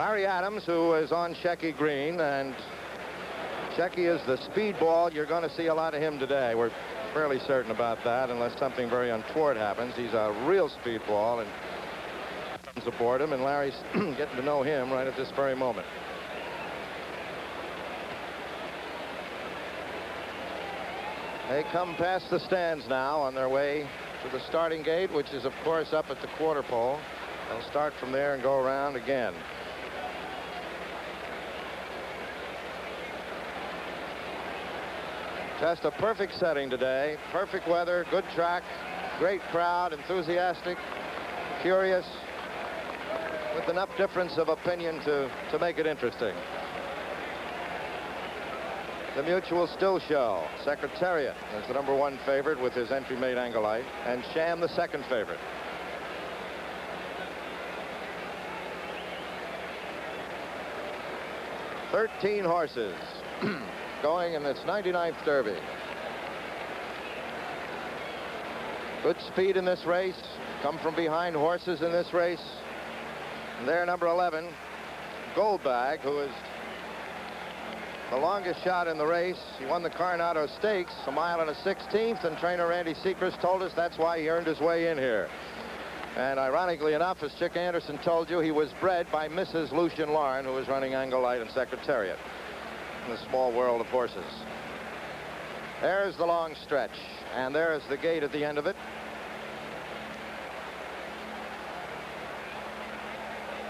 Larry Adams, who is on Shecky Green, and Shecky is the speedball. You're going to see a lot of him today. We're fairly certain about that, unless something very untoward happens. He's a real speedball, and comes aboard him, and Larry's getting to know him right at this very moment. They come past the stands now on their way to the starting gate, which is, of course, up at the quarter pole. They'll start from there and go around again. Just a perfect setting today. Perfect weather, good track, great crowd, enthusiastic, curious, with enough difference of opinion to make it interesting. The Mutual still show. Secretariat is the #1 favorite with his entry mate Angolite, and Sham the second favorite. "13 horses going in its 99th Derby. Good speed in this race. Come from behind horses in this race. And there, number 11, Goldbag, who is the longest shot in the race. He won the Coronado Stakes, 1 mile and 1/16, and trainer Randy Seacrest told us that's why he earned his way in here. And ironically enough, as Chick Anderson told you, he was bred by Mrs. Lucien Lauren, who was running Angolite and Secretariat in the small world of horses. There's the long stretch, and there's the gate at the end of it.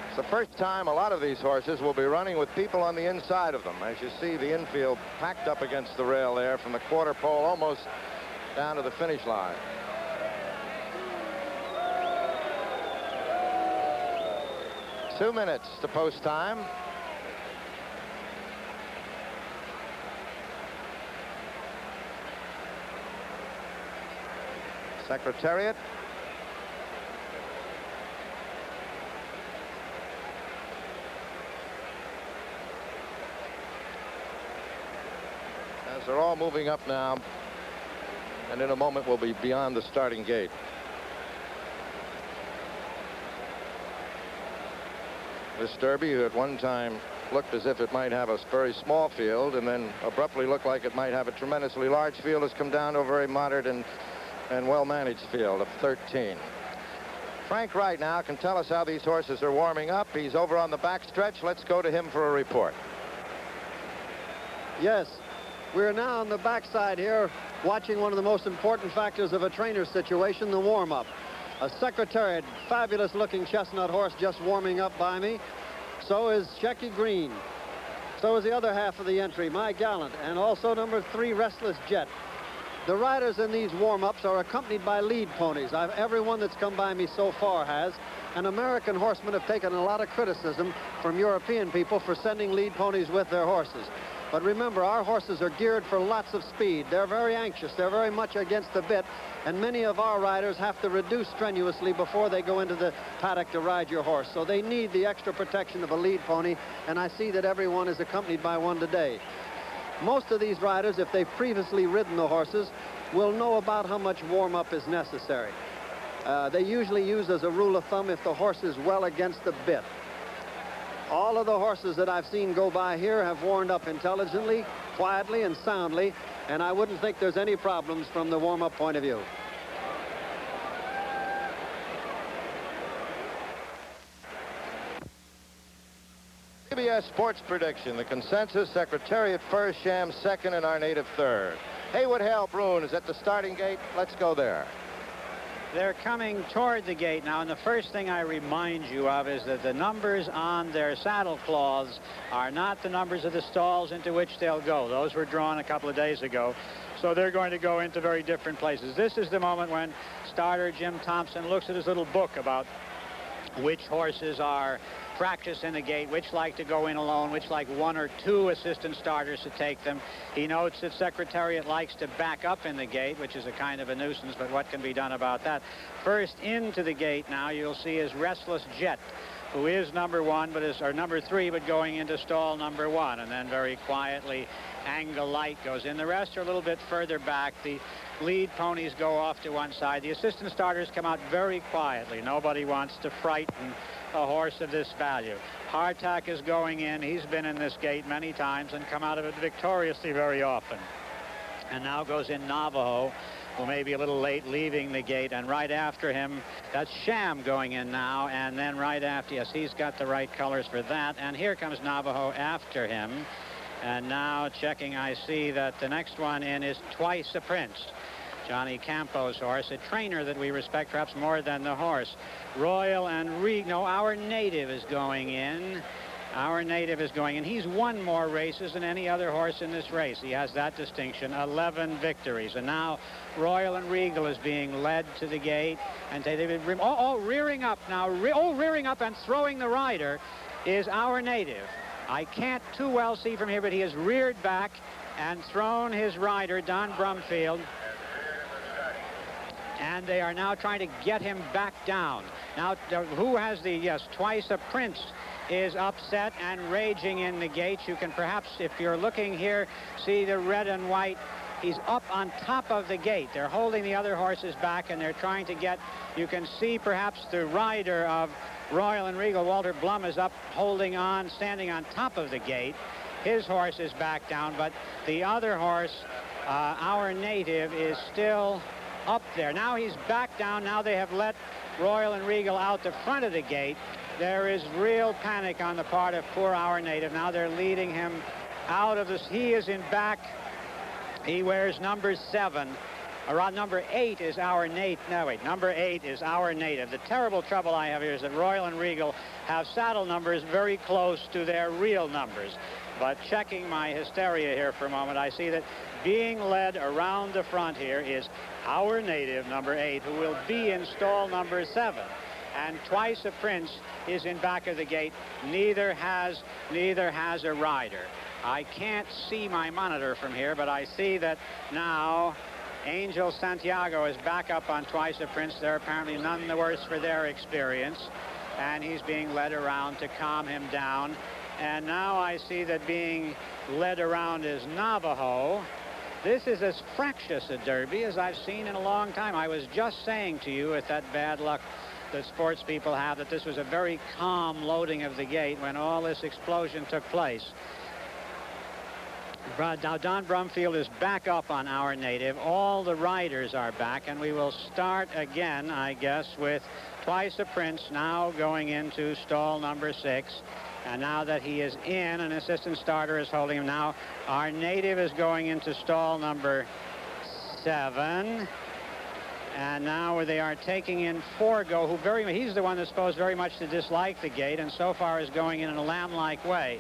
It's the first time a lot of these horses will be running with people on the inside of them. As you see, the infield packed up against the rail there from the quarter pole almost down to the finish line. Two minutes to post time. Secretariat. As they're all moving up now, and in a moment we'll be beyond the starting gate. This Derby, who at one time looked as if it might have a very small field and then abruptly looked like it might have a tremendously large field, has come down to a very moderate and well-managed field of 13. Frank Wright now can tell us how these horses are warming up. He's over on the back stretch. Let's go to him for a report. Yes, we're now on the backside here watching one of the most important factors of a trainer's situation, the warm-up. A Secretariat, fabulous-looking chestnut horse just warming up by me. So is Shecky Green. So is the other half of the entry, My Gallant, and also number 3, Restless Jet. The riders in these warm-ups are accompanied by lead ponies. Everyone that's come by me so far has. And American horsemen have taken a lot of criticism from European people for sending lead ponies with their horses. But remember, our horses are geared for lots of speed. They're very anxious. They're very much against the bit. And many of our riders have to reduce strenuously before they go into the paddock to ride your horse. So they need the extra protection of a lead pony. And I see that everyone is accompanied by one today. Most of these riders, if they've previously ridden the horses, will know about how much warm-up is necessary. They usually use as a rule of thumb if the horse is well against the bit. All of the horses that I've seen go by here have warmed up intelligently, quietly, and soundly, and I wouldn't think there's any problems from the warm-up point of view. CBS Sports Prediction. The consensus: Secretariat first, Sham second, and our native third. Haywood Hale Broun is at the starting gate. Let's go there. They're coming toward the gate now, and the first thing I remind you of is that the numbers on their saddle cloths are not the numbers of the stalls into which they'll go. Those were drawn a couple of days ago, so they're going to go into very different places. This is the moment when starter Jim Thompson looks at his little book about which horses are practice in the gate, which like to go in alone, which like 1 or 2 assistant starters to take them. He notes that Secretariat likes to back up in the gate, which is a kind of a nuisance, but what can be done about that? First into the gate now you'll see is Restless Jet, who is number 1, or number 3, but going into stall number 1, and then very quietly Angolite goes in. The rest are a little bit further back. The lead ponies go off to one side. The assistant starters come out very quietly. Nobody wants to frighten a horse of this value. Hardtack is going in. He's been in this gate many times and come out of it victoriously very often. And now goes in Navajo, who may be a little late leaving the gate, and right after him, that's Sham going in now, and then right after, yes, he's got the right colors for that, and here comes Navajo after him. And now checking, I see that the next one in is Twice a Prince, Johnny Campo's horse, a trainer that we respect perhaps more than the horse. Royal and no, Our Native is going in. Our Native is going in. He's won more races than any other horse in this race. He has that distinction, 11 victories. And now Royal and Regal is being led to the gate. And rearing up now. Rearing up and throwing the rider is Our Native. I can't too well see from here, but he has reared back and thrown his rider, Don Brumfield. And they are now trying to get him back down. Now, who has the, yes, Twice a Prince is upset and raging in the gates. You can perhaps, if you're looking here, see the red and white. He's up on top of the gate. They're holding the other horses back, and they're trying to get, you can see perhaps the rider of Royal and Regal, Walter Blum, is up holding on, standing on top of the gate. His horse is back down, but the other horse, Our Native, is still up there. Now he's back down. Now they have let Royal and Regal out the front of the gate. There is real panic on the part of poor Our Native. Now they're leading him out of this. He is in back. He wears number 7. Around number 8 is Our Native. No, wait. Number 8 is Our Native. The terrible trouble I have here is that Royal and Regal have saddle numbers very close to their real numbers. But checking my hysteria here for a moment, I see that being led around the front here is Our Native, number 8, who will be in stall number 7. And Twice a Prince is in back of the gate. Neither has a rider. I can't see my monitor from here, but I see that now Angel Santiago is back up on Twice a Prince. They're apparently none the worse for their experience, and he's being led around to calm him down. And now I see that being led around is Navajo. This is as fractious a derby as I've seen in a long time. I was just saying to you, with that bad luck that sports people have, that this was a very calm loading of the gate when all this explosion took place. Now Don Brumfield is back up on Our Native. All the riders are back, and we will start again, I guess, with Twice a Prince now going into stall number 6. And now that he is in, an assistant starter is holding him. Now Our Native is going into stall number 7. And now they are taking in Forgo, who he's the one that's supposed very much to dislike the gate, and so far is going in a lamb-like way.